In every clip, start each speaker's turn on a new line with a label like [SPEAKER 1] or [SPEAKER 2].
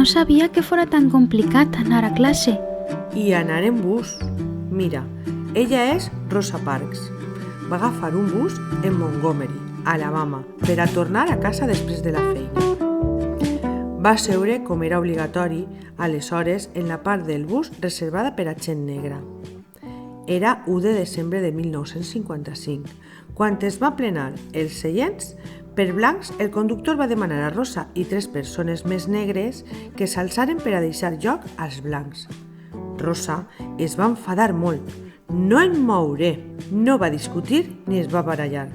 [SPEAKER 1] no sabia que fora tan complicat anar a classe.
[SPEAKER 2] I anar en bus. Mira, ella és Rosa Parks. Va agafar un bus en Montgomery, Alabama, per a tornar a casa després de la feina. Va seure, com era obligatori, aleshores en la part del bus reservada per a gent negra. Era 1 de desembre de 1955. Quan es va plenar els seients, per blancs, el conductor va demanar a Rosa i 3 persones més negres que s'alçaren per a deixar lloc als blancs. Rosa es va enfadar molt. No em mouré. No va discutir ni es va barallar.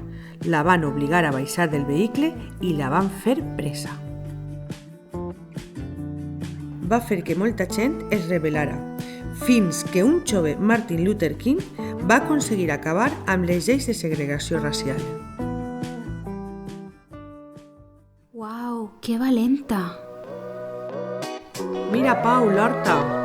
[SPEAKER 2] La van obligar a baixar del vehicle i la van fer presa. Va fer que molta gent es rebel·lara, fins que un jove Martin Luther King va aconseguir acabar amb les lleis de segregació racial.
[SPEAKER 1] Uau, que valenta!
[SPEAKER 2] Mira, Pau, l'horta!